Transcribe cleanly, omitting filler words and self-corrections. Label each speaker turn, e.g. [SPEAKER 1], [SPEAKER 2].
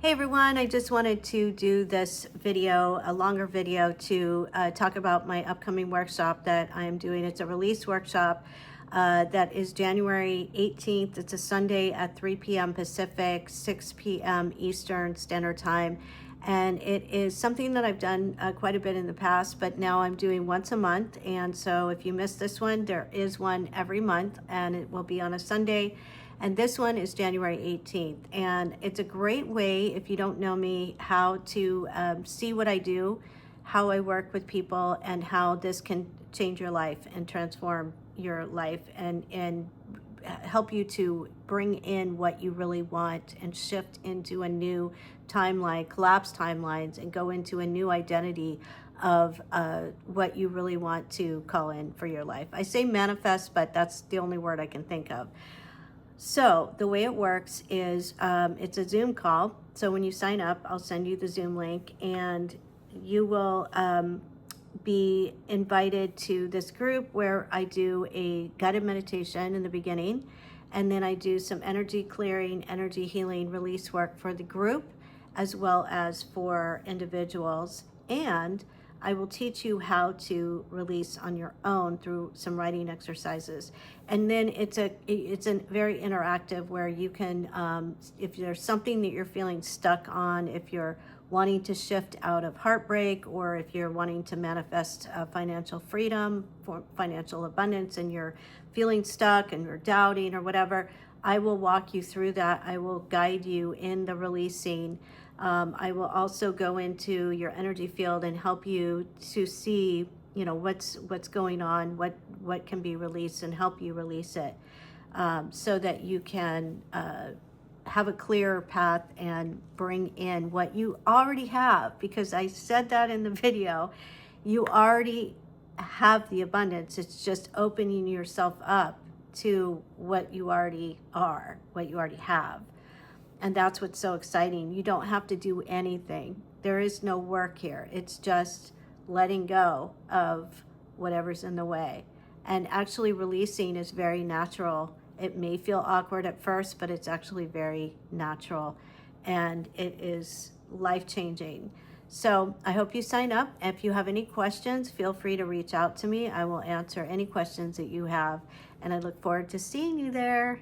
[SPEAKER 1] Hey everyone, I just wanted to do this video, a longer video, to talk about my upcoming workshop that I am doing. It's a release workshop that is January 18th. It's a Sunday at 3 p.m. Pacific, 6 p.m. Eastern Standard Time. And it is something that I've done quite a bit in the past, but now I'm doing once a month. And so if you missed this one, there is one every month, and it will be on a Sunday. And this one is January 18th. And it's a great way, if you don't know me, how to see what I do, how I work with people, and how this can change your life and transform your life and help you to bring in what you really want and shift into a new timeline, collapse timelines, and go into a new identity of what you really want to call in for your life. I say manifest, but that's the only word I can think of. So the way it works is it's a Zoom call. So when you sign up, I'll send you the Zoom link, and you will be invited to this group where I do a guided meditation in the beginning, and then I do some energy clearing, energy healing, release work for the group as well as for individuals. And I will teach you how to release on your own through some writing exercises. And then it's a very interactive, where you can, if there's something that you're feeling stuck on, if you're wanting to shift out of heartbreak, or if you're wanting to manifest financial freedom, for financial abundance, and you're feeling stuck and you're doubting or whatever, I will walk you through that. I will guide you in the releasing. I will also go into your energy field and help you to see, what's going on, what can be released, and help you release it, so that you can have a clearer path and bring in what you already have. Because I said that in the video, you already have the abundance. It's just opening yourself up to what you already are, what you already have. And that's what's so exciting. You don't have to do anything. There is no work here. It's just letting go of whatever's in the way. And actually releasing is very natural. It may feel awkward at first, but it's actually very natural, and it is life-changing. So I hope you sign up. If you have any questions, feel free to reach out to me. I will answer any questions that you have, and I look forward to seeing you there.